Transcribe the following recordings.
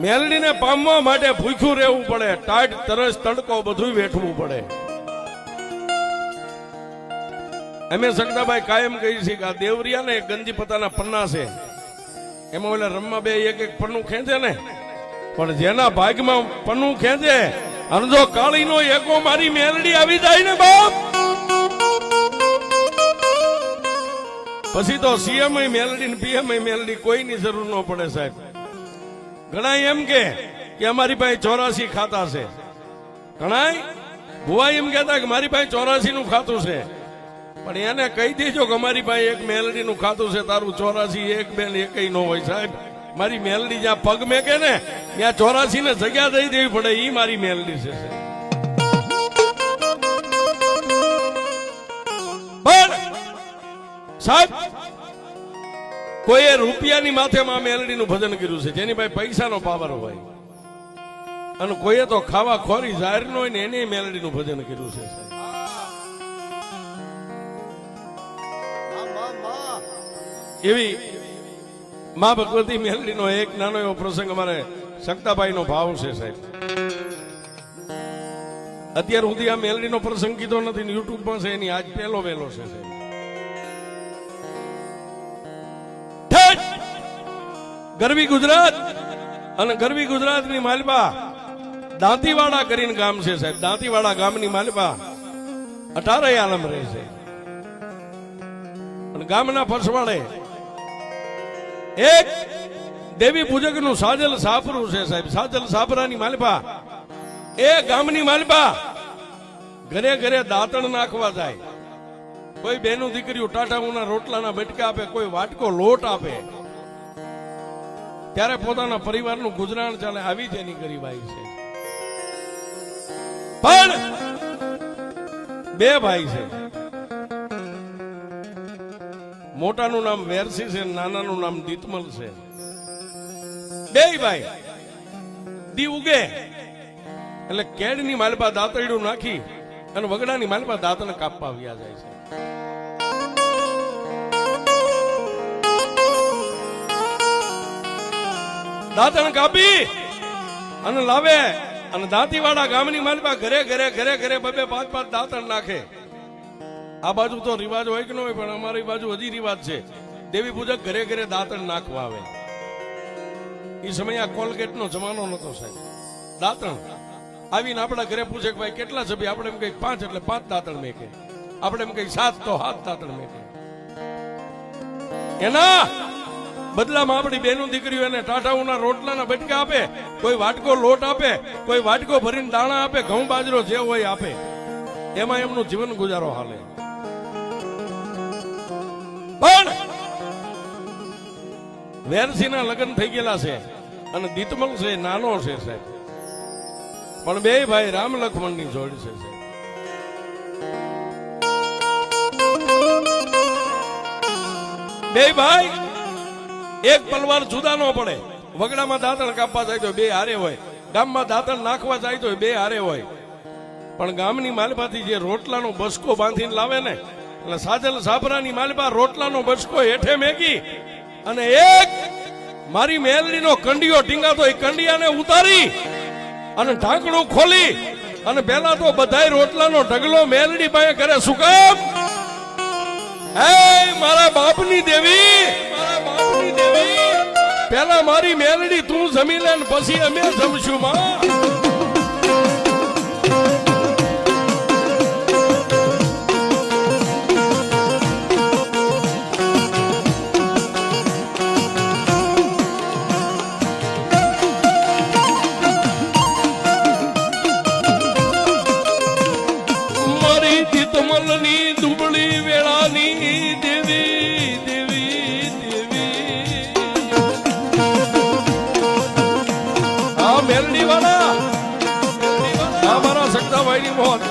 મેલડીને પામવા માટે ભૂખ્યું રહેવું પડે, ટાઢ તરસ તડકો બધું વેઠવું પડે. અમે સગદાભાઈ કાયમ કહી છે કે આ દેવરિયા ને ગંજી પતાના પન્ના છે, એમાં ઓલા રમવા બે એક એક પન્નું ખેંચે ને, પણ જેના ભાગમાં પન્નું ખેંચે અને જો કાળીનો એકો મારી મેલડી આવી જાય ને બાપ, પછી તો સીએમ મેલડી ને પીએમ મેલડી કોઈની જરૂર ન પડે સાહેબ. ઘણા એમ કે અમારી પાસે 84 ખાતા છે, ઘણા ભુવા એમ કહેતા કે મારી પાસે 84 નું ખાતું છે, પણ એને કહી દેજો કે અમારી પાસે એક મેલડી નું ખાતું છે, તારું 84 એક બેન એકય ન હોય સાહેબ. મારી મેલડી જ્યાં પગ મેકે ને ત્યાં 84 ને જગ્યા દઈ દેવી પડે, ઈ મારી મેલડી છે. પણ સાહેબ કોઈએ રૂપિયાની માથે માં મેલડી નું ભજન કર્યું છે, જેની પાસે પૈસાનો પાવર હોય, અને કોઈએ તો ખાવા ખોરી જાહેર નો હોય ને એને મેલડી નું ભજન કર્યું છે. એવી મા ભગવતી મેલડી નો એક નાનો એવો પ્રસંગ અમારે સક્તાભાઈ નો ભાવ છે સાહેબ. અત્યાર સુધી આ મેલડી નો પ્રસંગ કીધો નથી, યુટ્યુબ માં છે, એની આજ પહેલો વહેલો છે સાહેબ. ગરવી ગુજરાત અને ગરવી ગુજરાતની માલપા દાંતીવાડા કરીને ગામ છે સાહેબ. દાંતીવાડા ગામની માલપા 18 આલમ રહે છે, અને ગામના ફરસવાડે એક દેવી પૂજક નું સાજલ સાપરું છે સાહેબ. સાજલ સાપરાની માલપા એ ગામની માલપા ઘરે ઘરે દાંતણ નાખવા જાય. કોઈ બેનું દીકરીઓ ટાટાઉના રોટલાના બટકા આપે, કોઈ વાટકો લોટ આપે, ત્યારે પોતાના પરિવારનું ગુજરાન ચાલે, આવી જ એની ગરીબાઈ છે. પણ બે ભાઈ છે, મોટાનું નામ વેરસી છે, નાનાનું નામ દીતમલ છે. બે ભાઈ દી ઉગે એટલે કેડની માલપા દાંતરડું નાખી અને વગડાની માલપા દાંતણ કાપવા આવ્યા જાય છે. દાંતણ કાપી અને લાવે, અને દાંતીવાડા ગામની માલપા ઘરે ઘરે ઘરે ઘરે 2-5 દાંતણ નાખે. આ બાજુ તો રિવાજ હોય કે ન હોય, પણ અમારી બાજુ હજી રિવાજ છે. દેવી પૂજક ઘરે ઘરે દાંતણ નાખવા આવે. એ સમયે આ કોલગેટ નો જમાનો નતો સાહેબ. દાંતણ આવીને આપણા ઘરે પૂછે કે ભાઈ કેટલા સભ્ય, આપણે એમ કઈ 5 એટલે 5 દાંતણ મેકે, આપણે એમ કઈ 7 તો 7 દાંતણ મેકે. એના બદલામાં આપણી બેનું દીકરીઓ એને ટાટાઉના રોટલાના બટકા આપે, કોઈ વાટકો લોટ આપે, કોઈ વાટકો ભરીને દાણા આપે, ઘઉં બાજરો જે હોય આપે, એમાં એમનું જીવન ગુજારો હાલે. પણ વેરસીના લગ્ન થઈ ગયેલા છે, અને દીતમલ છે નાનો છે સાહેબ, પણ બે ભાઈ રામ લક્ષ્મણ ની જોડી છે સાહેબ. બે ભાઈ એક પલવાર જુદા ન પડે. વગડામાં દાંતણ કાપવા જાય તો બે હારે હોય, ગામમાં દાંતણ નાખવા જાય તો બે હારે હોય. પણ ગામની માલપાથી જે રોટલાનો બસકો બાંધીને લાવે ને, એટલે સાજલ સાપરાની માલપા રોટલાનો બસકો હેઠે મેકી અને એક મારી મેલડીનો કંડિયો ટીંગાતો એ કંડિયાને ઉતારી અને ઢાંકણું ખોલી અને પેલા તો બધાય રોટલાનો ઢગલો મેલડી પાસે કરે. શું કામ? હે મારા બાપની દેવી, મારા બાપની દેવી, પેલા મારી મેલડી તું જમી લે, પછી અમે જમશું માં. મારી દીતમલની દુબળી વેળાની દેવી દેવી દેવી, આ મેલડી વાળા, આ મારા સગદાભાઈ ની મોત.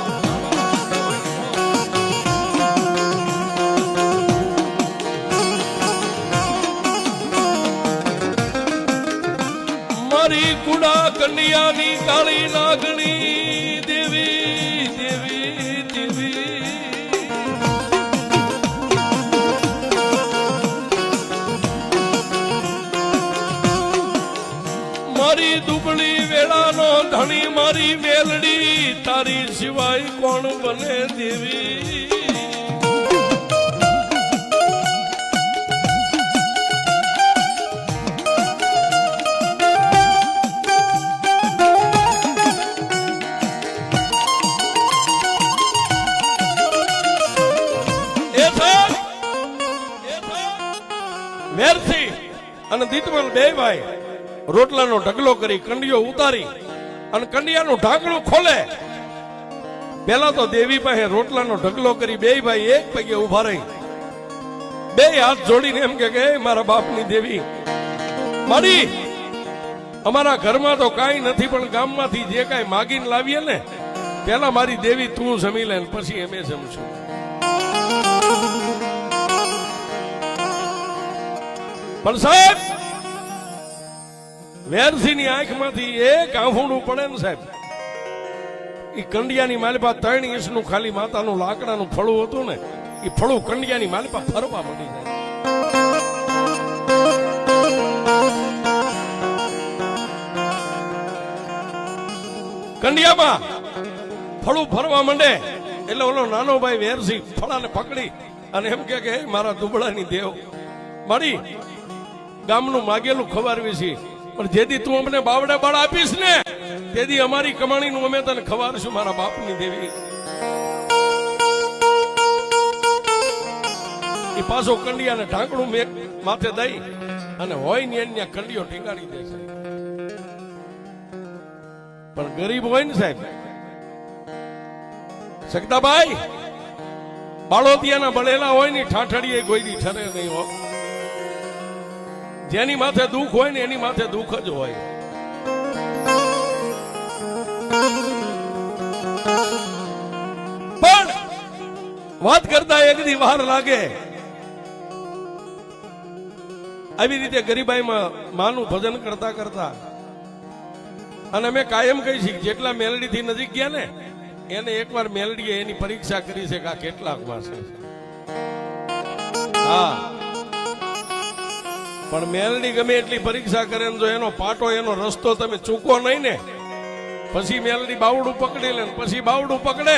મારી કુડા કન્યાની કાળી નાગણી દેવી દેવી દેવી, મારી દુબળી વેળાનો ધણી મારી મેલડી તારી સિવાય કોણ બને દેવી વેરથી અને દીતમલ બે ભાઈ રોટલાનો ઢગલો કરી કંડિયો ઉતારી અને કંડિયાનું ઢાંકણું ખોલે પેલા તો દેવી પાસે રોટલાનો ઢગલો કરી બે ભાઈ એક પગે ઉભા રહી બે હાથ જોડીને એમ કે મારા બાપની દેવી મારી અમારા ઘરમાં તો કાંઈ નથી પણ ગામમાંથી જે કાંઈ માગીને લાવીએ ને પેલા મારી દેવી તું જમી લે પછી અમે જમશું પણ સાહેબ વેરસીની આંખમાંથી એક આંફોડું પડે ને સાહેબ એ કંડિયાની માલિપા 3 ઇંચનું ખાલી માતાનું લાકડાનું ફળું હતું ને એ ફળું કંડિયાની માલિપા ફરવા મળી જાય કંડિયામાં ફળું ફરવા માંડે એટલે ઓલો નાનો ભાઈ વેરસી ફળાને પકડી અને એમ કે મારા દુબળાની દેવ મારી ગામનું માગેલું ખવારવી છે પણ જેથી તું અમને બાવડા બાળ આપીશ ને તેથી અમારી કમાણીનું અમે તને ખવારશું મારા બાપની દેવી એ પાછો કંડિયાને ઢાંકણું માથે દઈ અને હોય ને એને કંડિયો ટીંગાડી દે છે પણ ગરીબ હોય ને સાહેબ સગદાભાઈ બાળોતિયાના બળેલા હોય ને ઠાઠડીએ કોઈ ઠરે નહીં હો જેની માથે દુઃખ હોય ને એની માથે દુઃખ જ હોય પણ વાત કરતા એક દી વાર લાગે આવી રીતે ગરીબાઈમાં માનું ભજન કરતા કરતા અને અમે કાયમ કહી છીએ જેટલા મેલડી થી નજીક ગયા ને એને એકવાર મેલડીએ એની પરીક્ષા કરી છે કે આ કેટલાક વાસે હા પણ મેલડી ગમે એટલી પરીક્ષા કરે ને જો એનો પાટો એનો રસ્તો તમે ચૂકો નહીં ને પછી મેલડી બાવડું પકડી લે પછી બાવડું પકડે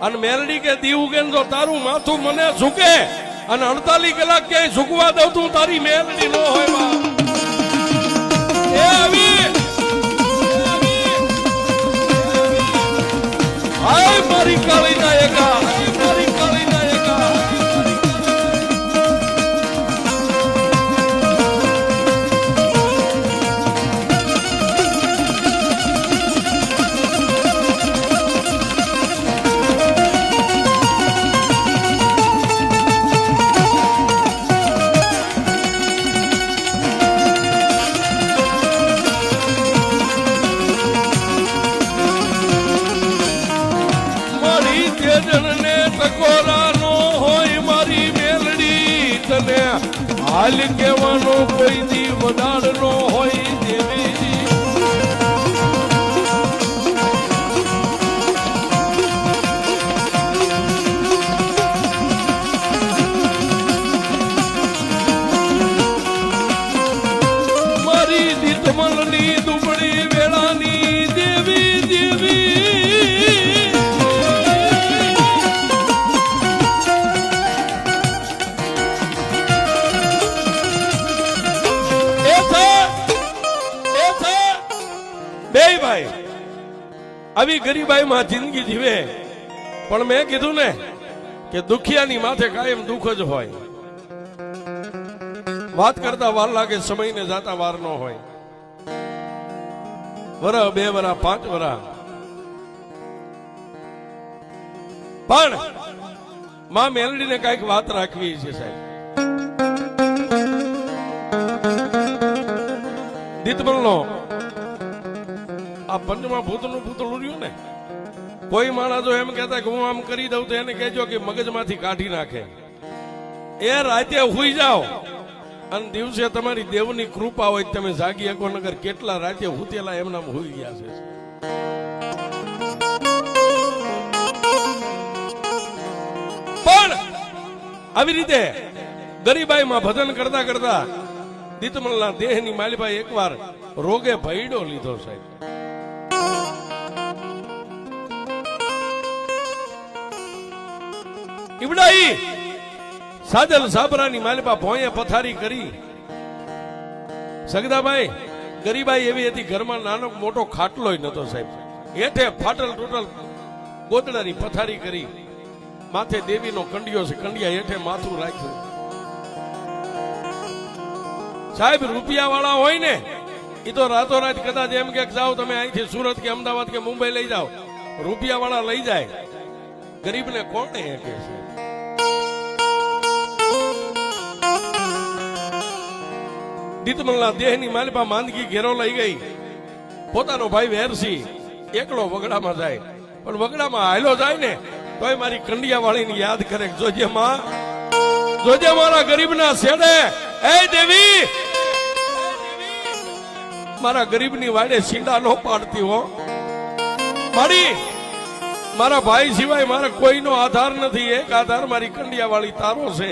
અને મેલડી કે દીવું કે જો તારું માથું મને ઝૂકે અને 48 કલાક ક્યાંય ઝૂકવા દઉં તું તારી મેલડી ન હોય એ આવી હાય મારી કાળી નાયકા મારી કાળી નાયકા હાલ કેવાનો કોઈ દી વડાડ નો હોય દેવી મારી દીતમલની દુબળી વેળાની દેવી દેવી આવી ગરીબાઈમાં જિંદગી જીવે પણ મેં કીધું ને કે દુખિયાની માથે કાયમ દુઃખ જ હોય વાત કરતા વાર લાગે સમયને જાતા વાર ન હોય વરહ 2 વરહ 5 વરહ પણ માં મેલડીને કઈક વાત રાખવી છે સાહેબ દીતમલનો આ પંચમા ભૂતનું પૂતળું રહ્યું ને કોઈ માણસ જો એમ કહેતા કે હું આમ કરી દઉં તો એને કહેજો કે મગજમાંથી કાઢી નાખે એ રાતે હુઈ જાઓ અને દિવસે તમારી દેવની કૃપા હોય તમે જાગી શકો નગર કેટલા રાતે હુતેલા એમના હુઈ ગયા છે પણ આવી રીતે ગરીબાઈમાં ભજન કરતા કરતા દીતમલના દેહની માલિભાઈ એકવાર રોગે ભયડો લીધો સાહેબ. ઈવડાઈ સાજલ સાબરાની માલિપા ભોંયે પથારી કરી. સગદાભાઈ ગરીબાઈ એવી હતી, ઘરમાં નાનો મોટો ખાટલોય નતો સાહેબ. હેઠે ફાટલ ટૂટલ ગોદડાની પથારી કરી, માથે દેવીનો કંડિયો છે, કંડિયા હેઠે માથું રાખ્યું. સાહેબ રૂપિયા વાળા હોય ને એ તો રાતોરાત કદાચ એમ કે જાઓ તમે અહીંથી સુરત કે અમદાવાદ કે મુંબઈ લઈ જાઓ, રૂપિયા વાળા લઈ જાય, ગરીબને કોણ કહે છે? દીતમલના દેહની માલિપા માંદગી ઘેરો લઈ ગઈ. પોતાનો ભાઈ વેરસી એકલો વગડામાં જાય, પણ વગડામાં હાયલો જાય ને તોય મારી કંડિયા વાળીની યાદ કરે. જોજે માં, જોજે મારા ગરીબના છેડે, એ દેવી મારા ગરીબની વાડે સીંડા નો પાડતી હો. મારા ભાઈ સિવાય મારા કોઈનો આધાર નથી. એક આધાર મારી કંડિયા વાળી તારો છે,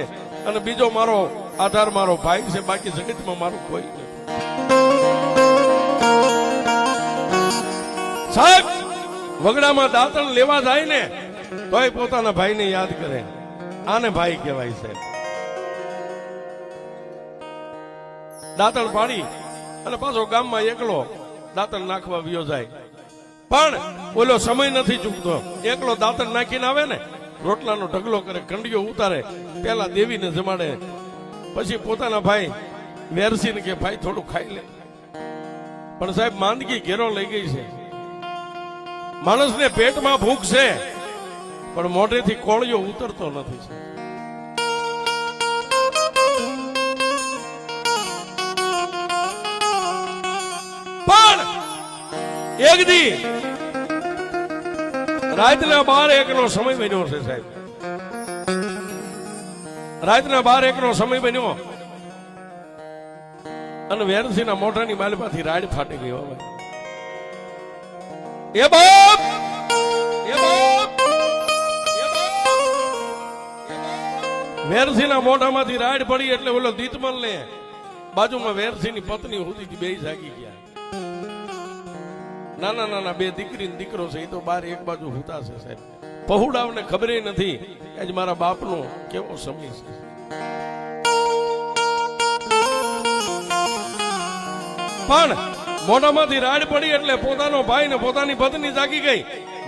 અને બીજો મારો આધાર મારો ભાઈ છે, બાકી જગતમાં મારું કોઈ નથી. સાહેબ વગડામાં દાંતણ લેવા જાય ને તોય પોતાના ભાઈને યાદ કરે. આને ભાઈ કહેવાય છે. દાંતણ પાડી અને પાછો ગામમાં એકલો દાંતણ નાખવા વિયો જાય, પણ ઓલો સમય નથી ચૂકતો. એકલો દાંતણ નાખીને આવે ને રોટલાનો ઢગલો કરે, કંડિયો ઉતારે, પેલા દેવીને જમાડે, પછી પોતાના ભાઈ વેરસીને કે ભાઈ થોડું ખાઈ લે. પણ સાહેબ માંદગી ઘેરો લઈ ગઈ છે. માણસને પેટમાં ભૂખ છે, પણ મોઢેથી કોળિયો ઉતરતો નથી. પણ એક દી રાતના 12-1 નો સમય બન્યો છે સાહેબ. રાતના 12-1 નો સમય બન્યો અને વેરસીના મોઢાની માલિપાથી રાડ ફાટી ગયો. એ બાપ, એ બાપ, વેરસીના મોઢામાંથી રાડ પડી એટલે ઓલો દીતમલ ને બાજુમાં વેરસીની પત્ની હતી, બે જાગી ગયા. નાના નાના બે દીકરી ને દીકરો છે, એ તો બાર એક બાજુ હુતા છે સાહેબ. પહુડાવને ખબર નથી આજ મારા બાપનો કેવો સમય છે. પણ મોઢામાંથી રાડ પડી એટલે પોતાનો ભાઈ ને પોતાની પત્ની જાગી ગઈ.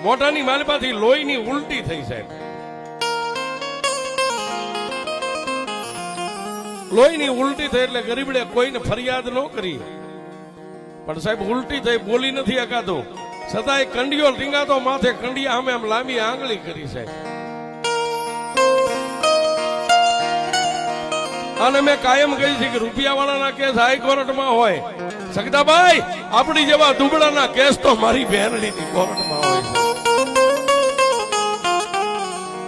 મોઢાની માલપાથી લોહીની ઉલટી થઈ સાહેબ. લોહીની ઉલટી થઈ એટલે ગરીબડે કોઈને ફરિયાદ ન કરી, પણ સાહેબ ઉલટી થઈ, બોલી નથી અકાતું, છતાંય કંડિયો ટીંગાતો માથે કંડિયા સામે આમ લાંબી આંગળી કરી સાહેબ. અને મેં કાયમ કહી છે કે રૂપિયા વાળાના કેસ હાઈકોર્ટમાં હોય, સગદાભાઈ આપણી જેવા દુબળાના કેસ તો મારી બહેનડીની કોર્ટમાં હોય છે.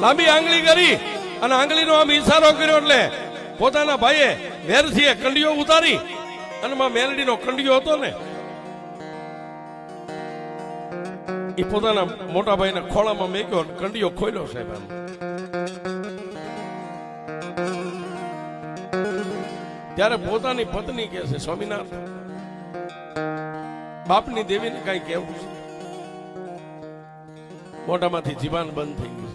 લાંબી આંગળી કરી અને આંગળીનો આમ ઈશારો કર્યો એટલે પોતાના ભાઈએ વેરસીએ કંડિયો ઉતારી અને માં મેલડીનો કંડિયો હતો ને એ પોતાના મોટા ભાઈના ખોળામાં મેક્યો, કંડિયો ખોલ્યો સાહેબ. ત્યારે પોતાની પત્ની કહે છે, સ્વામિનાથ બાપની દેવીને કઈ કહેવું છે? મોઢામાંથી જીવાન બંધ થઈ ગયું.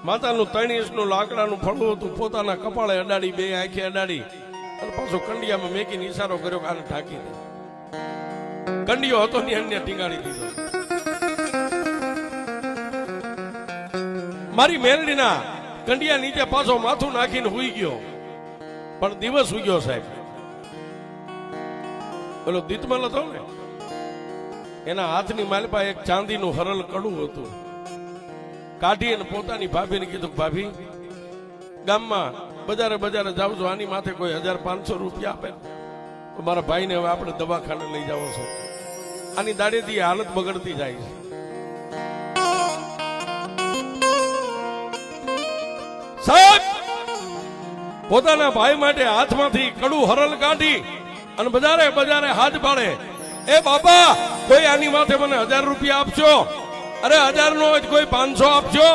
માતાનું 3 ઇંચનું લાકડાનું ફળું હતું, પોતાના કપાળે અડાડી, બે આંખે અડાડી અને પાછો કંડિયામાં મેકીને ઈશારો કર્યો કે આને ઢાંકી દે. કંડિયો હતો ને અન્ય ટીંગાડી દીધો. મારી મેલડીના કંડિયા નીચે પાછો માથું નાખીને હુઈ ગયો. પણ દિવસ ઉગ્યો સાહેબ. પેલો દીતમલ હતો ને એના હાથની માલપા એક ચાંદીનું હરલ કડું હતું. કાઢી અને પોતાની ભાભીને કીધું, ભાભી ગામમાં બજારે બજારે જાવ છો, આની માથે કોઈ 1500 રૂપિયા આપે તો મારા ભાઈને હવે આપણે દવાખાને લઈ જાવ છો. આની દાડેથી હાલત બગડતી જાય છે. સાહેબ પોતાના ભાઈ માટે હાથમાંથી કડું હરલ કાઢી અને બજારે બજારે હાથ પાડે, એ બાપા કોઈ આની માથે મને 1000 રૂપિયા આપજો. અરે 1000 નો હોય કોઈ 500 આપજો.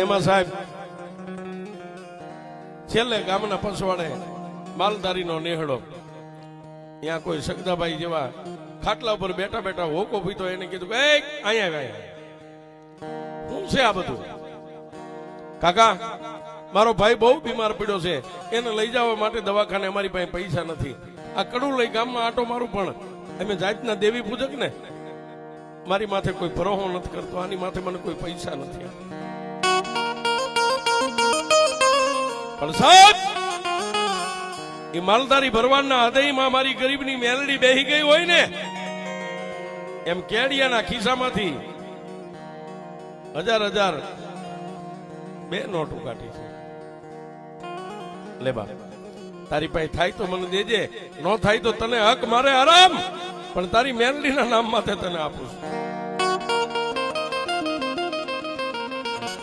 એમાં સાહેબ છેલ્લે ગામના પસવાડે માલધારીનો નેહડો, ત્યાં કોઈ સગદાભાઈ જેવા ખાટલા ઉપર બેઠા બેઠા હોકો પીતો, એને કીધું કે અહીંયા શું છે આ બધું? કાકા મારો ભાઈ બહુ બીમાર પડ્યો છે, એને લઈ જવા માટે દવાખાને અમારી પાસે પૈસા નથી. આ કડું લઈ ગામમાં આટો મારું, પણ અમે જાતના દેવી પૂજક ને, મારી માથે કોઈ ભરોહો નથી કરતો, આની માથે મને કોઈ પૈસા નથી. પણ સાહેબ એ માલધારી ભરવાડના હૃદયમાં મારી ગરીબની મેલડી બેહી ગઈ હોય ને, એમ કેડિયાના ખિસ્સામાંથી હજાર હજાર બે નોટો કાઢી છે. લે બા, તારી પાસે થાય તો મને દેજે, ન થાય તો તને હક મારે આરામ, પણ તારી મેલડીના નામ માથે તને આપું છું.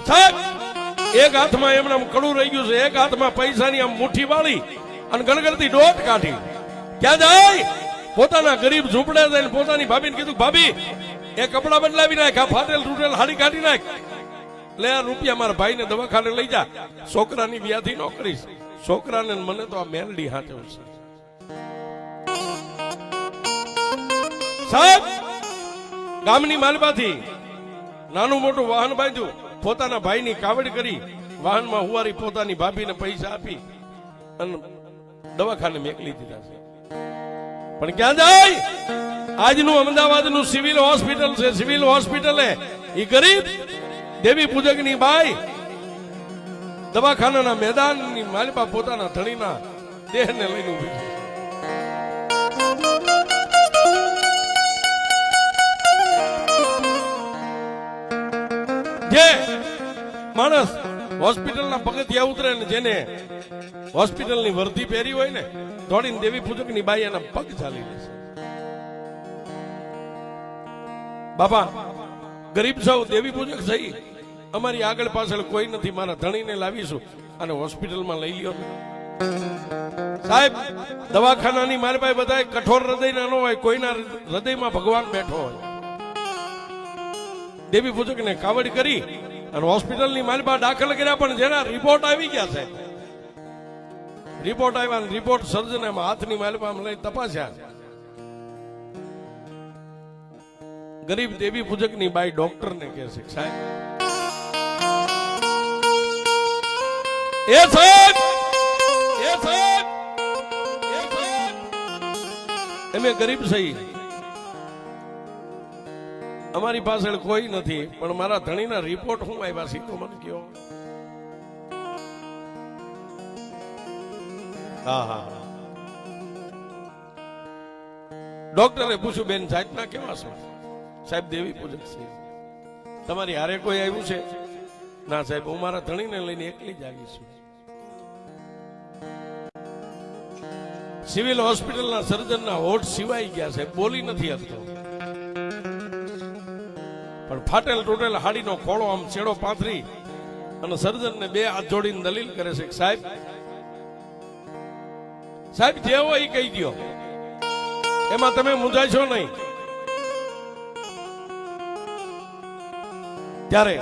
સાહેબ એક હાથમાં એમને કડું રહી ગયું છે, એક હાથમાં પૈસાની આમ મુઠ્ઠી વાળી અને ગણગણતી દોટ કાઢી. ક્યાં જાય? પોતાના ગરીબ ઝૂંપડે જઈને પોતાની ભાભીને કીધું, ભાભી એ કપડા બદલાવી નાખ, આ ફાટેલ તૂટેલ હાડી કાઢી નાખ, લે આ રૂપિયા મારા ભાઈને દવાખાને લઈ જા, છોકરાની વ્યાધિ ન કરીશ. છોકરાને મને તો આ મેલડી હાચવું છે. સાહેબ ગામની માલબાથી નાનું મોટું વાહન બાંધ્યું, પોતાના ભાઈની કાવડ કરી, વાહનમાં હુવારી પોતાની ભાભીને પૈસા આપી અને દવાખાને મેકલી દીધા છે. પણ ક્યાં જાય? આજનું અમદાવાદનું સિવિલ હોસ્પિટલ છે. સિવિલ હોસ્પિટલે એ ગરીબ દેવી પૂજકની બાઈ દવાખાનાના મેદાનની માલિપા પોતાના ધણીના દેહને લઈને ઉભી છે. જે માણસ હોસ્પિટલના પગથિયા ઉતરે ને, જેને હોસ્પિટલની વર્દી પહેરી હોય ને, દોડીને દેવી પૂજકની બાઈ એના પગ ચાલી લે છે. બાપા ગરીબ સૌ દેવી પૂજક થઈ, અમારી આગળ પાછળ કોઈ નથી, મારા ધણીને લાવીશું અને હોસ્પિટલમાં લઈ લ્યો. સાહેબ દવાખાનાની મારી પાસે બધા કઠોર હૃદય ન હોય, કોઈના હૃદયમાં ભગવાન બેઠો હોય. દેવી પૂજકને કાવડ કરી અને હોસ્પિટલની મારી પાસે દાખલ કર્યા, પણ જેના રિપોર્ટ આવી ગયા છે, રિપોર્ટ આવ્યા, રિપોર્ટ સર્જન એમાં હાથની મારી પાસે લઈ તપાસ્યા. ગરીબ દેવી પૂજકની બાઈ ડોક્ટરને કહે છે, સાહેબ અમે ગરીબ સહી, અમારી પાછળ કોઈ નથી, પણ મારા ધણીના રિપોર્ટ શું આવ્યા છે તો મને કહો. હા હા ડોક્ટરે પૂછ્યું, બેન જાતના કેવા છો? સાહેબ દેવી પૂજક છે. તમારી હારે કોઈ આવ્યું છે? ના સાહેબ, હું મારા ધણીને લઈને એકલી જ આવી છું. સિવિલ હોસ્પિટલના સર્જનના હોઠ સિવાઈ ગયા છે, બોલી નથી શકતો. પણ ફાટેલ તૂટેલ હાડીનો ખોળો આમ છેડો પાથરી અને સર્જનને બે હાથ જોડીને દલીલ કરે છે, સાહેબ સાહેબ જે હોય એ કહી દો, એમાં તમે મૂંઝાશો નહીં. ત્યારે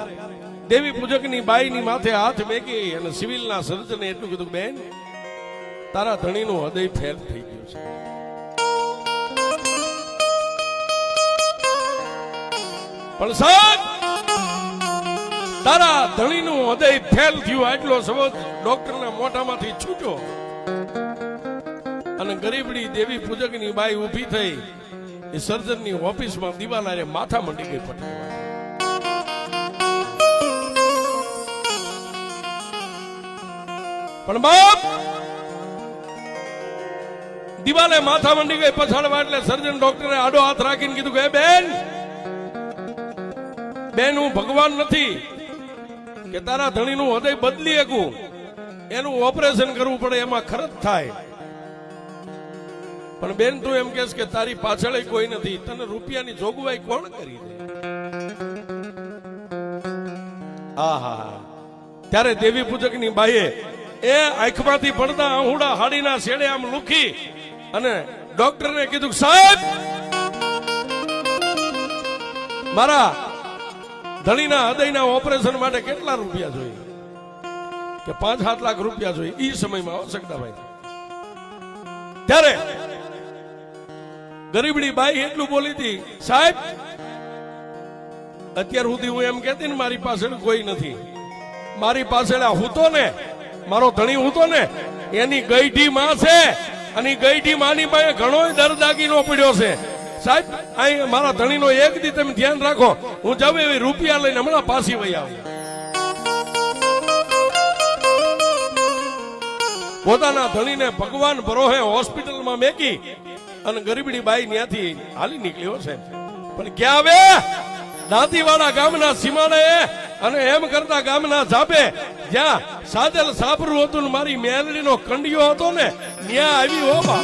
દેવી પૂજકની બાઈની માથે હાથ મેકી અને સિવિલના સર્જને એટલું કીધું, બેન તારા ધણીનું હૃદય ફેલ થઈ ગયું છે. પણ સાહેબ તારા ધણીનું હૃદય ફેલ થયું આટલો શબ્દ ડોક્ટરના મોઢામાંથી છૂટ્યો અને ગરીબડી દેવી પૂજકની બાઈ ઊભી થઈ એ સર્જનની ઓફિસમાં દિવાલારે માથા મંડી ગઈ પટકી. પણ બાપ દિવાલે માથા મંડી ગઈ પછાડવા એટલે સર્જન ડોક્ટરે આડો હાથ રાખીને કીધું કે બેન બેન હું ભગવાન નથી કે તારા ધણીનું હૃદય બદલી શકું, એનું ઓપરેશન કરવું પડે, એમાં ખર્ચ થાય. પણ બેન તું એમ કહેશ કે તારી પાછળ કોઈ નથી, તને રૂપિયાની જોગવાઈ કોણ કરી દે? આહા ત્યારે દેવી પૂજકની બાઈએ એ આંખમાંથી પડતા આહુડા હાડીના શેડે આમ લુખી અને ડોક્ટરને કીધું, સાહેબ મારા ધણીના હૃદયના ઓપરેશન માટે કેટલા રૂપિયા જોઈએ કે 5-7 લાખ રૂપિયા જોઈએ ઈ સમયમાં આવશ્યકતાભાઈ. ત્યારે ગરીબડી બાઈ એટલું બોલી હતી, સાહેબ અત્યાર સુધી હું એમ કહેતી ને મારી પાસે કોઈ નથી, મારી પાસે હું તો ને મારો ધણી હું તો ને એની ગઈઢી માં છે, અને ગઈઢી માની પાસે ઘણો દરદાગીનો પડ્યો છે. સાહેબ અહીં મારા ધણીનો એક દી તમે ધ્યાન રાખો, હું જાવ એવી રૂપિયા લઈને હમણાં પાછી વહી આવું. પોતાના ધણીને ભગવાન ભરોહે હોસ્પિટલમાં મેકી અને ગરીબડી બાઈ ત્યાંથી હાલી નીકળ્યો છે. પણ ક્યાં આવે દાંતીવાડા ગામના સીમાડે અને એમ કરતા ગામના ઝાપે જ્યાં સાજલ સાપરું હતું ને મારી મેલડીનો કંડિયો હતો ને ત્યાં આવી હો બા.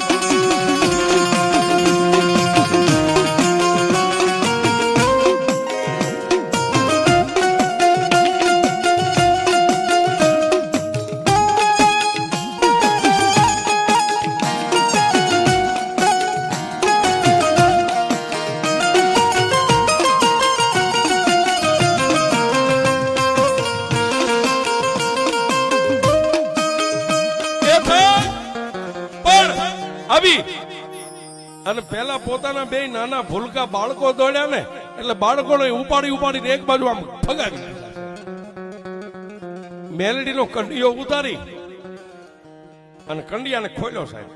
અને પેલા પોતાના બે નાના ભૂલકા બાળકો દોડ્યા ને એટલે બાળકોને ઉપાડીને એક બાજુ આમ ફગાવી દીધા. મેલડીનો કંડિયો ઉતારી અને કંડિયાને ખોલ્યો સાહેબ.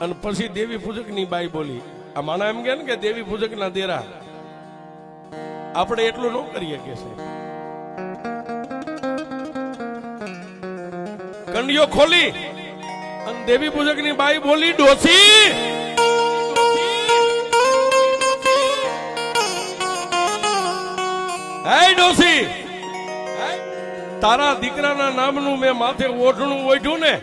અને પછી દેવી પૂજક ની બાઈ બોલી, આ માણા એમ કે ને કે દેવી પૂજક ના દેરા આપણે એટલું ન કરીએ કે છે. કંડિયો ખોલી અને દેવી પૂજક ની બાઈ બોલી, ડોસી હે ડોસી, તારા દીકરાના નામનું મેં માથે ઓઢણું ઓઢ્યું ને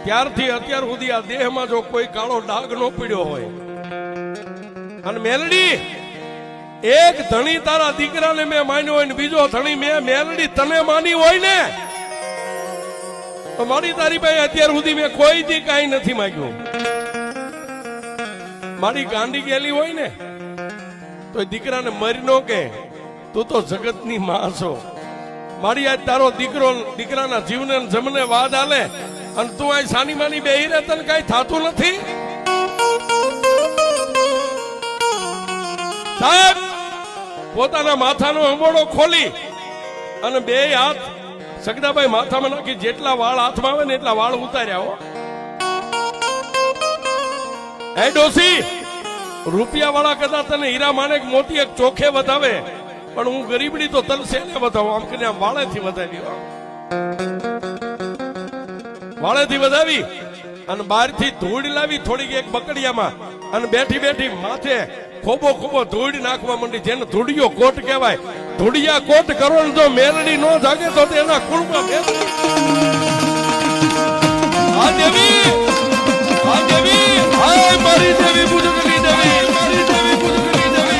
ત્યારથી અત્યાર સુધી આ દેહમાં જો કોઈ કાળો ડાઘ નો પડ્યો હોય. અને મેલડી એક ધણી તારા દીકરાને મેં માન્યો હોય ને બીજો ધણી મેં મેલડી તને માની હોય ને તો મારી તારી પાસે અત્યાર સુધી મેં કોઈ દી કાંઈ નથી માંગ્યું. મારી ગાંડી ગયેલી હોય ને તો દીકરાને મરી નો કે તું તો જગતની માં છો. મારી આજ તારો દીકરો દીકરાના જીવને જમને વાદ આલે અને તું આ સાની માની બેહી રહે તને કઈ થતું નથી. સાહેબ પોતાના માથાનો અંબોડો ખોલી અને બે હાથ સગદાભાઈ માથામાં નાખી જેટલા વાળ હાથમાં આવે ને એટલા વાળ ઉતાર્યા હો. હે ડોસી, રૂપિયા વાળા કદાચ તને હીરા માણેક મોતી એક ચોખે વધાવે પણ હું ગરીબડી તો તલ સેને વધાવું. આમ કરીને વાળેથી વધાવી, વાળેથી વધાવી અને બહારથી ધૂળ લાવી થોડીક એક બકડિયામાં અને બેઠી બેઠી માથે ખોબો ધૂળ નાખવા માંડી, જેને ધૂળિયો કોટ કહેવાય. ધૂળિયા કોટ કરો ને જો મેલડી નો જાગે તો એના કુળમાં આ દેવી હાય મારી દેવી પૂજકની દેવી, મારી દેવી પૂજકની દેવી.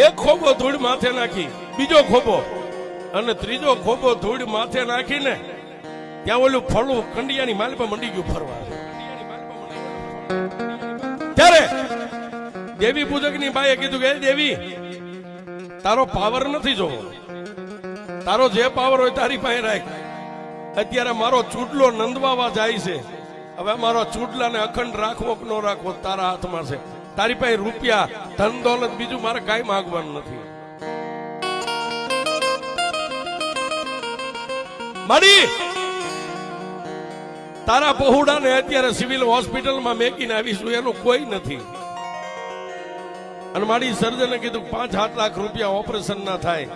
એક ખોબો ધૂળ માથે નાખી, બીજો ખોબો અને ત્રીજો ખોબો ધૂળ માથે નાખીને ત્યાં ઓલું ફળું કંડિયાની માલ પર મંડી ગયું ફરવા. ત્યારે દેવી પૂજક ની બાઈએ કીધું કે દેવી તારો પાવર નથી જોવો, તારો જે પાવર હોય તારી પાસે રાખ. અત્યારે મારો ચૂડલો નંદવાવા જાય છે, હવે મારો ચૂડલાને અખંડ રાખવો કે ન રાખવો તારા હાથમાં છે. તારી પાસે રૂપિયા ધન દોલત બીજું મારે કાંઈ માંગવાનું નથી. માડી તારા પહોળાને અત્યારે સિવિલ હોસ્પિટલમાં મેકીને આવીશું એનું કોઈ નથી. અને મારી સર્જને કીધું 5-7 લાખ રૂપિયા ઓપરેશન ના થાય.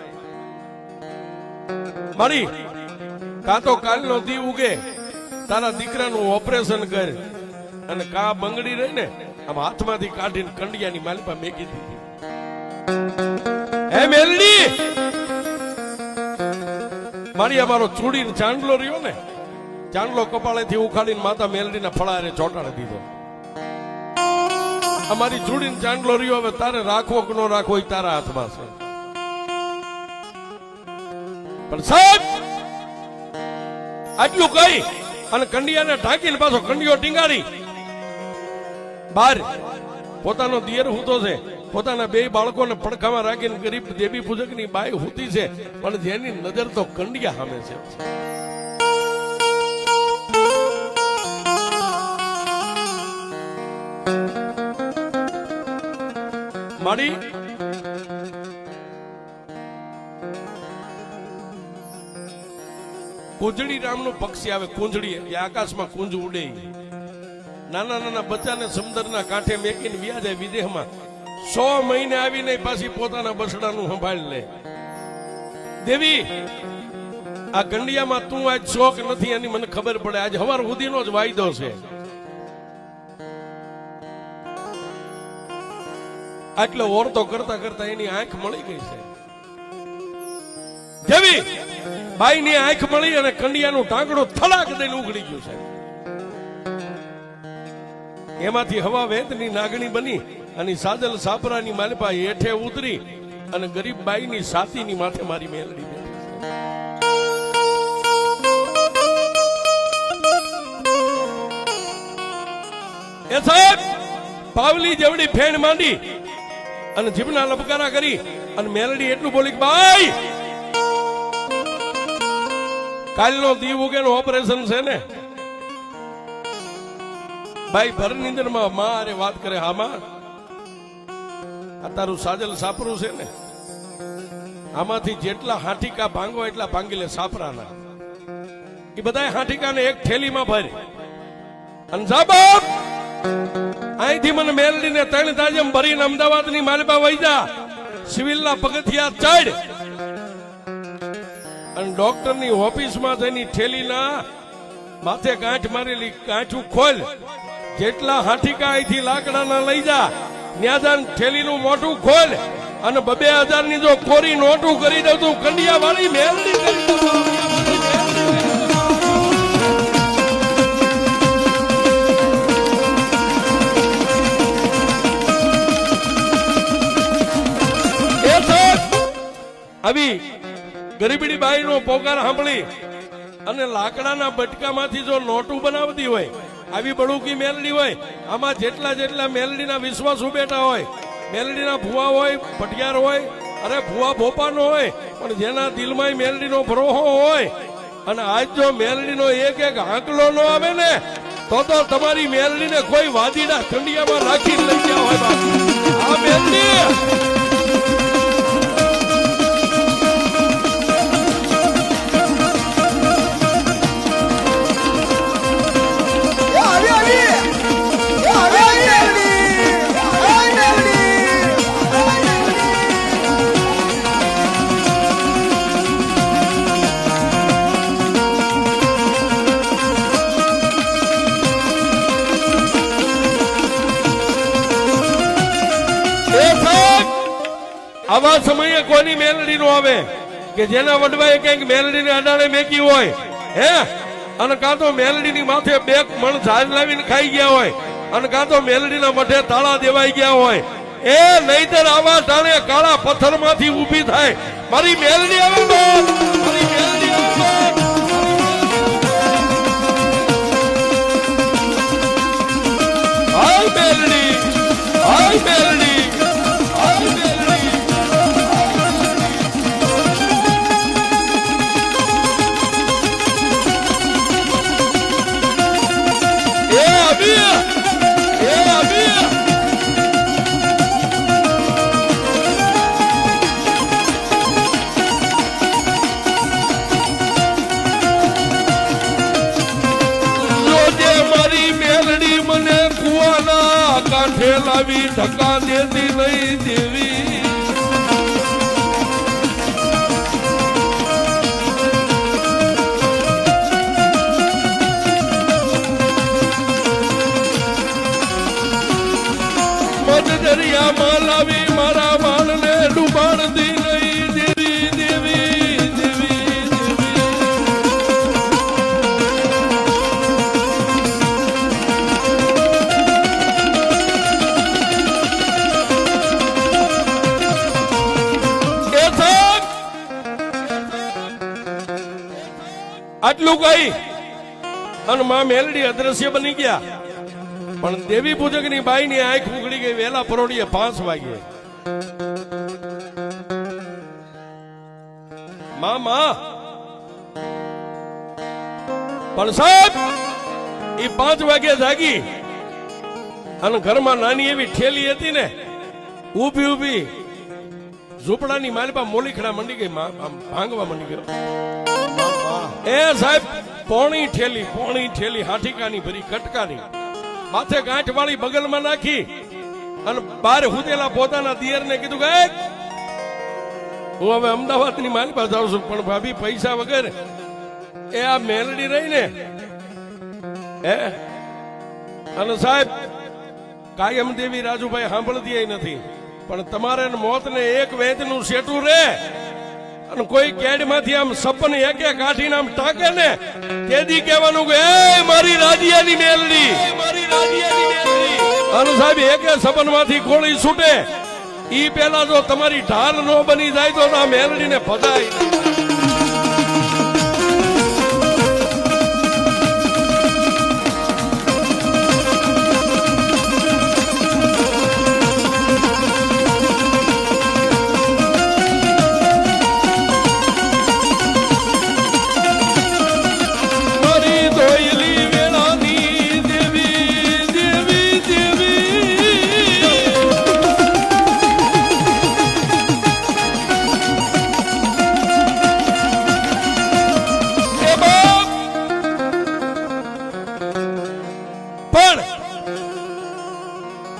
મારી કાં તો કાલનો દી ઉગે તારા દીકરાનું ઓપરેશન કર અને કા બંગડી રહી ને આમ હાથમાંથી કાઢીને કંડિયાની માલિપા મેકી દીધી. હે મેલડી, મારી અમારો ચૂડીને ચાંદલો રહ્યો ને, ચાંદલો કપાળેથી ઉખાડીને માતા મેલડીના ફળારે ચોટાડી દીધો. અમારી ચૂડીને ચાંદલો રહ્યો, હવે તારે રાખવો કે ન રાખવો એ તારા હાથમાં છે. પણ સાહેબ આટલું કહી અને કંડિયાને ઢાંકીને પાછો કંડિયો ટીંગાડી બાર પોતાનો દિયર હૂતો છે, પોતાના બે બાળકોને પડખામાં રાખીને ગરીબ દેવી પૂજકની બાઈ હૂતી છે, પણ જેની નજર તો કંડિયા સામે છે. મારી કુંજડી નામનું પક્ષી આવે, કુંજડી જે આકાશમાં કુંજ ઉડે. નાના નાના બચ્ચાને સમુદ્રના કાંઠે મેકીને વ્યા જાય વિદેહમાં. 100 મહિને આવીને પાછી પોતાના બસડાનું સંભાળી લે. દેવી, આ ગંડિયામાં તું આજ શોખ નથી એની મને ખબર પડે. આજ હવાર સુધીનો જ વાયદો છે. આટલો ઓરતો કરતા કરતા એની આંખ મળી ગઈ છે. જેવી બાઈની આંખ મળી અને કંડિયાનું ટાંકડું થલાક દઈને ઉઘડી ગયું છે. એમાંથી હવા વેદની નાગણી બની અને સાજલ સાપરાની માલપા હેઠે ઉતરી અને ગરીબ બાઈની છાતીની માથે મારી મેલડી બેઠી છે. એ સાહેબ પાવલી જેવડી ફેણ માંડી અને જીભના લપકારા કરી અને મેલડી એટલું બોલી, બાઈ કાલનો દીવ ઉગેનું ઓપરેશન છે ને. ભાઈ ભર નિંદરમાં મારે વાત કરે, હા માં આ તારું સાજલ સાપરું છે ને, આમાંથી જેટલા હાંઠીકા ભાંગો એટલા ભાંગી લે સાપરાના. એ બધા હાંઠીકાને એક થેલીમાં ભરે અને સાબાબ અહીંથી મને મેલડીને 3 તાજમ ભરીને અમદાવાદની માલપા વહી જા. સિવિલના પગથિયા ચડ અને ડોક્ટરની ઓફિસમાં જઈને થેલીના માથે ગાંઠ મારેલી ગાંઠું ખોલ. જેટલા હાંઠીકા અહીંથી લાકડાના લઈ જા, ન્યાજાન થેલીનું મોઢું ખોલ અને 2000 ની જો કોરી નોટું કરી દઉં તું કંડિયા વાળી મેલડી કરી દઉં. આવી ગરીબડી બાઈનો પોકાર સાંભળી અને લાકડાના બટકામાંથી જો નોટું બનાવતી હોય, આવી બળુકી મેલડી હોય, આમાં જેટલા જેટલા મેલડીના વિશ્વાસુ બેઠા હોય, મેલડીના ભુવા હોય, પટિયાર હોય, અરે ભુવા ભોપાનો હોય, પણ જેના દિલમાં મેલડીનો ભરોહો હોય, અને આજ જો મેલડીનો એક એક આંકલો ન આવે ને તો તમારી મેલડીને કોઈ વાદીના કંડિયામાં રાખીને લઈ ગયા હોય. આ મેલડી આવા સમયે કોની મેલડી નો આવે કે જેના વડવાએ કંઈક મેલડીને અડાડે મેકી હોય, હે અને કાં તો મેલડીની માથે 2 મણ ઝાડ લાવીને ખાઈ ગયા હોય, અને કાં તો મેલડીના મઠે તાળા દેવાઈ ગયા હોય. એ નહીતર આવા ટાણે કાળા પથ્થરમાંથી ઊભી થાય. મારી મેલડી આવે, મારી મેલડી આવે. હાય મેલડી, હાય મેલડી, હાય મેલડી. એ આવી, એ આવી. કાંઠે લાવી ધક્કા દેતી નહીં દેવી. મોજ દરિયામાં લાવી મારા વાળને ડૂબાડતી નહીં દેવી દેવી દેવી આટલું કઈ અને માં મેલડી અદ્રશ્ય બની ગયા પણ દેવી પૂજક ની બાઈ ની આંખ ઉગડી ગઈ વેલા પરોડીએ 5 વાગે મામા પણ સાહેબ એ 5 વાગે જાગી અને ઘરમાં નાની એવી ઠેલી હતી ને ઊભી ઊભી ઝૂંપડાની માલપા મોલીખડા મંડી ગઈ ભાંગવા મંડી ગયો એ સાહેબ પોણી ઠેલી હાઠીકાની ભરી કટકાની માથે ગાંઠ વાળી બગલમાં નાખી અને બાર હુદેલા પોતાના દિયરને કીધું કે હું હવે અમદાવાદની માલપા જાઉં છું પણ ભાભી પૈસા વગર એ આ મેલડી રહી ને અને સાહેબ કાયમ દેવી રાજુભાઈ સાંભળતી નથી પણ તમારે મોત ને એક વેચનું શેઠું રે અને કોઈ કેડમાંથી આમ સપન એક કાઢીને આમ ટાકે ને તેદી કહેવાનું કે એ મારી રાજીયાની મેલડી અને સાહેબ એક સપનમાંથી ગોળી છૂટે ઈ પેલા જો તમારી ઢાલ નો બની જાય તો આ મેલડીને ફસાય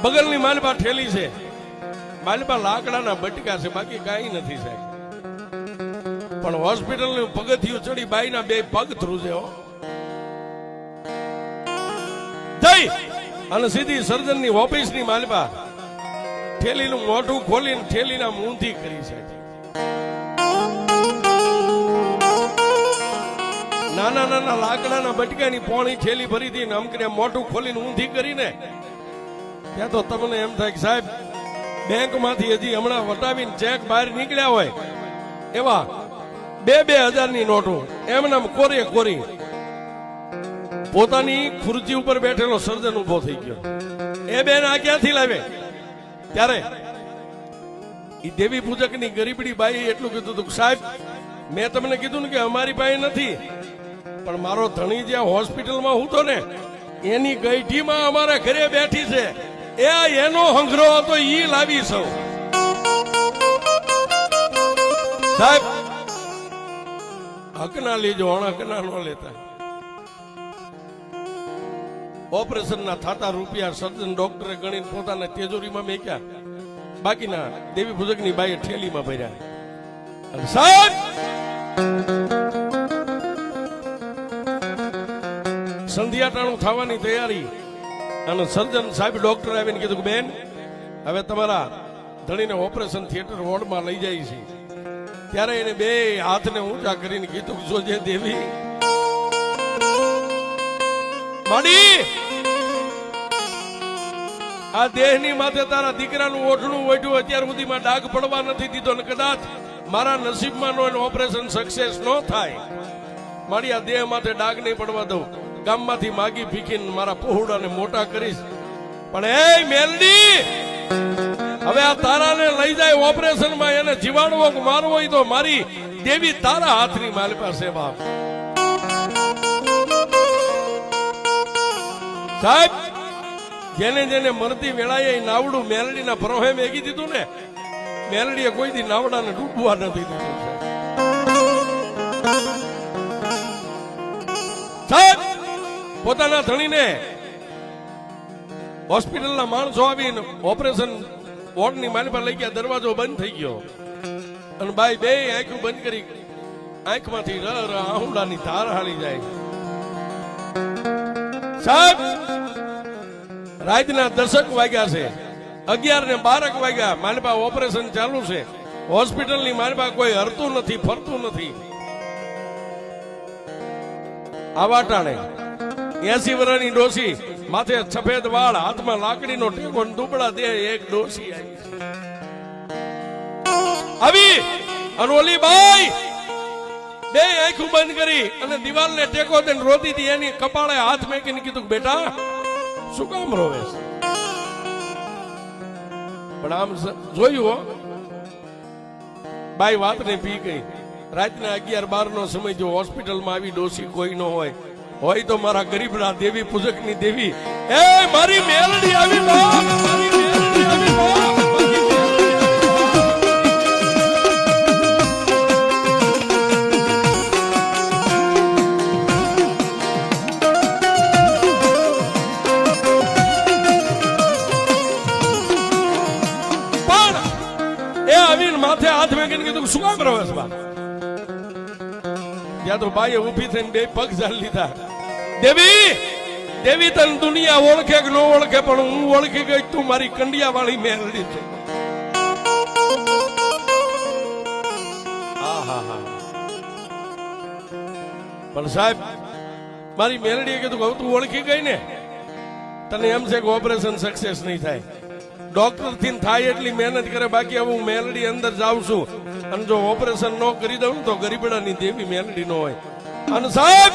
બગલની માલપા ઠેલી છે માલપા લાકડાના બટકા છે બાકી કઈ નથી સાહેબ પણ હોસ્પિટલનું પગથિયું ચડી બાઈના 2 પગ ધ્રુજે જઈ અને સીધી સર્જનની ઓફિસની માલપા ઠેલીનું મોઢું ખોલીને ઠેલીના ઊંધી કરી છે નાના નાના લાકડાના બટકાની પોણી ઠેલી ભરી હતી ને અમકને મોઢું ખોલીને ઊંધી કરીને ત્યાં તો તમને એમ થાય કે સાહેબ બેંકમાંથી હજી હમણાં વટાવીને ચેક બહાર નીકળ્યા હોય એવા 2,000 ની નોટો એમને કોરી પોતાની ખુરચી ઉપર બેઠેલો સર્જન ઉભો થઈ ગયો એ બેન આ ક્યાંથી લાવે ત્યારે એ દેવી પૂજકની ગરીબડી બાઈ એટલું કીધું હતું સાહેબ મેં તમને કીધું ને કે અમારી પાસે નથી પણ મારો ધણી જ્યાં હોસ્પિટલમાં હતો ને એની ગઈઢીમાં અમારા ઘરે બેઠી છે એનો હંગરો હતો ઈ લાવી સૌ સાહેબ હકના લેજો અણહકના નો લેતા ઓપરેશન ના થતા રૂપિયા સર્જન ડોક્ટરે ગણીને પોતાના તેજોરીમાં મેક્યા બાકીના દેવી પૂજકની બાઈએ ઠેલીમાં ભર્યા સાહેબ સંધ્યાટાણું થવાની તૈયારી અને સર્જન સાહેબ ડોક્ટર આવીને કીધું કે બેન હવે તમારા ધણીને ઓપરેશન થિયેટર વોર્ડમાં લઈ જાય છે ત્યારે એને 2 હાથને ઊંચા કરીને કીધું જોજે દેવી માડી આ દેહની માથે તારા દીકરાનું ઓઠણું ઓઢ્યું અત્યાર સુધીમાં ડાઘ પડવા નથી દીધો ને કદાચ મારા નસીબમાં નો ઓપરેશન સક્સેસ ન થાય મારી આ દેહ માથે ડાઘ નહીં પડવા દઉં ગામમાંથી માગી ભીખીને મારા પહોળાને મોટા કરીશ પણ એ મેલડી હવે આ તારાને લઈ જાય ઓપરેશનમાં એને જીવાડવો કે મારવો હોય તો મારી દેવી તારા હાથની મારી પાસે બાપ સાહેબ જેને જેને મરતી વેળાએ નાવડું મેલડીના ભરોહે મેગી દીધું ને મેલડીએ કોઈ દી નાવડાને ડૂબવા નથી દીધું સાહેબ પોતાના ધણીને હોસ્પિટલના માણસો આવીને ઓપરેશન વોર્ડની મારી પર લઈ ગયા દરવાજો બંધ થઈ ગયો અને બાઈ 2 આંખો બંધ કરી આંખમાંથી આહુડાની ધાર હાલી જાય સાહેબ રાતના 10 વાગ્યા છે 11:12 વાગ્યા મારી પાસે ઓપરેશન ચાલુ છે, હોસ્પિટલની મારી પાસે કોઈ હરતું નથી, ફરતું નથી. આવા ટાણે 80 વર્ષની ડોસી, માથે સફેદ વાળ, હાથમાં લાકડીનો ટેકો, દુબળા દેહ, એક ડોસી આવી અને ઓલી બાઈ બે આંખો બંધ કરી અને દિવાલને ટેકો દઈને રોતી હતી. એની કપાળે હાથ મેકીને કીધું, બેટા શું કામ રોવે છે? પણ આમ જોયું, બાઈ વાત ને પી ગઈ. રાતના 11-12 નો સમય, જો હોસ્પિટલમાં આવી ડોસી કોઈ નો હોય તો મારા ગરીબડા દેવી પૂજકની દેવી, એ મારી મેલડી આવી, બાપ મારી મેલડી આવી, બાપ. માથે હાથ મેકીને કીધું, શું કામ કરો છો? ત્યાં તો બાઈએ ઊભી થઈને બે પગ ઝાલી લીધા. દેવી દેવી તને દુનિયા ઓળખે કે ન ઓળખે, પણ હું ઓળખી ગઈ, તું મારી કંડિયા વાળી મેલડી છે. પણ સાહેબ મારી મેલડીએ કીધું, હવે તું ઓળખી ગઈ ને, તને એમ છે કે ઓપરેશન સક્સેસ નહીં થાય. ડોક્ટર થી થાય એટલી મહેનત કરે, બાકી હવે હું મેલડી અંદર જાઉં છું, અને જો ઓપરેશન ન કરી દઉં તો ગરીબડાની દેવી મેલડી નો હોય. અને સાહેબ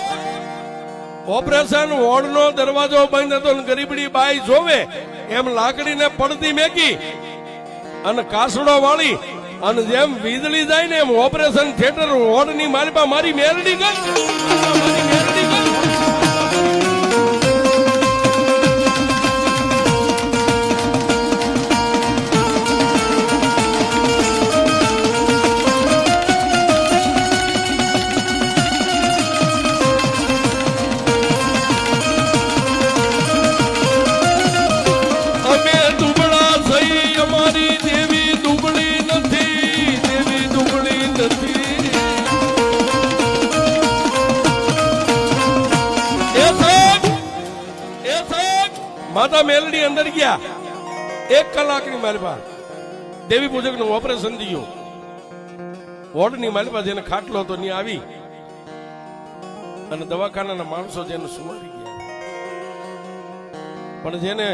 ઓપરેશન વોર્ડ નો દરવાજો બંધ હતો, ગરીબડી બાઈ જોવે એમ લાકડીને પડતી મેકી અને કાસડો વાળી, અને જેમ વીજળી જાય ને એમ ઓપરેશન થિયેટર વોર્ડ ની મારી મારી મેલડી ગઈ, મારી મેલડી ગઈ. માતા મેલડી અંદર ગયા, 1 કલાકની મારી પાસે દેવી પૂજક નું ઓપરેશન થયું. વોર્ડ ની મારી પાસે જેને ખાટલો હતો ની આવી, અને દવાખાનાના માણસો જેને સુવારી ગયા. પણ જેને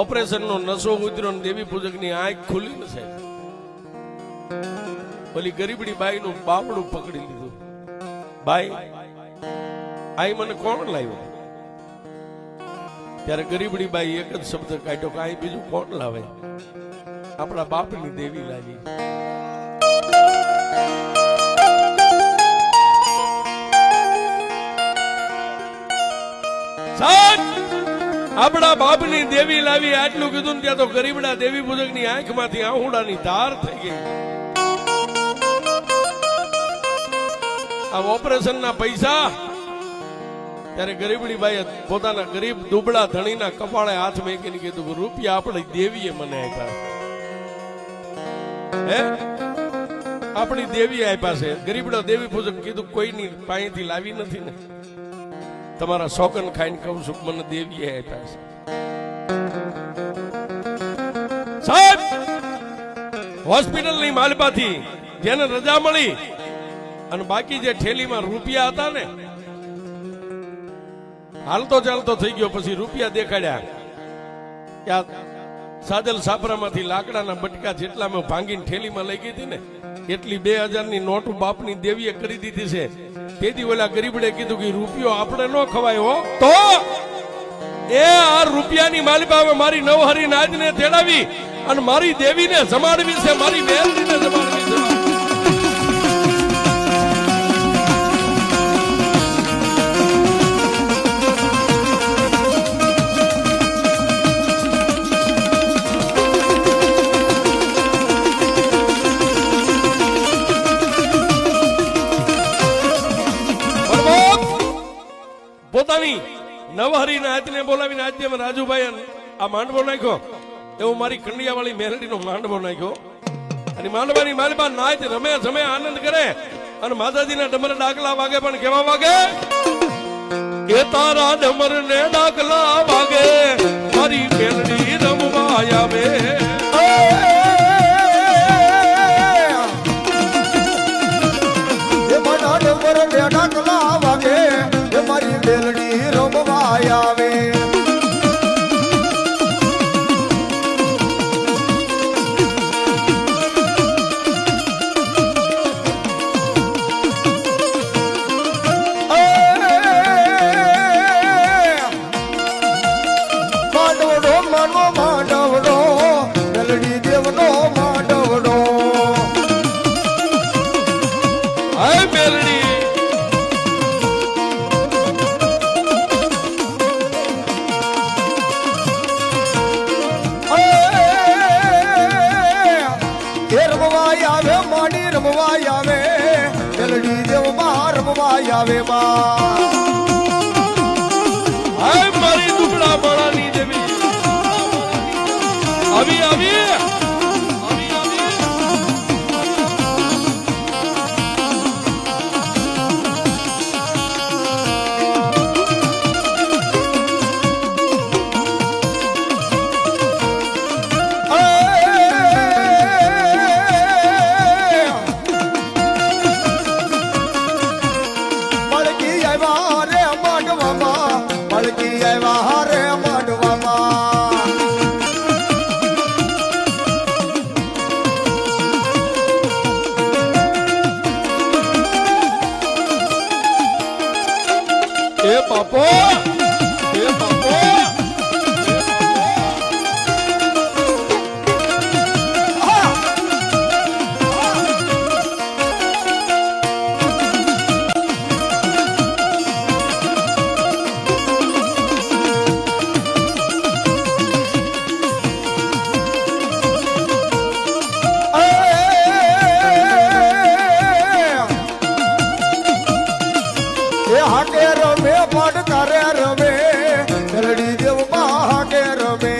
ઓપરેશન નો નશો ઉતર્યો ને દેવી પૂજક ની આંખ ખુલી ન છે, ઓલી ગરીબડી બાઈ નું બાવડું પકડી લીધું. બાઈ આઈ મને કોણ લાવ્યો? ત્યારે ગરીબડી બાઈ એક જ શબ્દ કાઢ્યો, કાંઈ બીજું કોણ લાવે? આપણા બાપની દેવી લાવી. આપણા બાપની દેવી લાવી, આટલું કીધું ને ત્યાં તો ગરીબડા દેવી પૂજકની આંખમાંથી આહુડાની ધાર થઈ ગઈ. આ ઓપરેશન ના પૈસા, ત્યારે ગરીબડી બાઈએ પોતાના ગરીબ દુબળા ધણીના કપાળે હાથ મેકીને કીધું, રૂપિયા આપણી દેવીએ મને આપ્યા. હે આપણી દેવી આપ્યા છે. ગરીબડા દેવી પૂજક કીધું, કોઈની પાસેથી લાવી નથી ને, તમારા સોગન ખાઈને કહું છું, મને દેવીએ આપ્યા છે. સાહેબ હોસ્પિટલની માલપાથી જેને રજા મળી અને બાકી જે ઠેલીમાં રૂપિયા હતા ને, હાલતો ચાલતો થઈ ગયો. પછી રૂપિયા દેખાડ્યા, ત્યાં સાદલ સાપરામાંથી લાકડાના બટકા જેટલા મેં ભાંગીને ઠેલીમાં લઈ ગઈ હતી ને, એટલી 2000 ની નોટું બાપની દેવીએ કરી દીધી છે. તેથી ઓલા ગરીબડે કીધું કે રૂપિયો આપણે ન ખવાય હો, તો એ આ રૂપિયાની માલિકા મારી નવહરી નાજને તેડાવી અને મારી દેવીને જમાડવી છે, મારી મેલડીને જમાડવી છે. પોતાની નવહરી નાચને બોલાવીને આજે રાજુભાઈ આ માંડવો નાખ્યો, એવો મારી કંડિયા વાળી મેલડીનો માંડવો નાખ્યો. અને માંડવાની માલિકા નાચ રમે જમે આનંદ કરે અને માતાજીના ડમર ડાકલા વાગે, પણ કેવા વાગે? કે તારા ડમર ને ડાકલા વાગે, મારી મેલડી રમવા આવે. રમવા આવે માડી રમવા આવે મેલડી દેવમાં રમવા આવે માં હાય મારી દુબળા માળાની દેવી આવી આવી એ બાપો એ બાપો હાકે રમે પડકારે રમે મેલડી દેવમાં હાકે રમે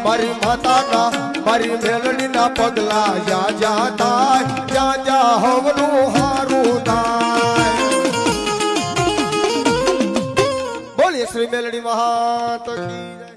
મારી માતાના મારી મેલડીના પગલા યા જા થાય જા જા હવનું હારું થાય બોલીએ શ્રી મેલડી મહાત કી જય.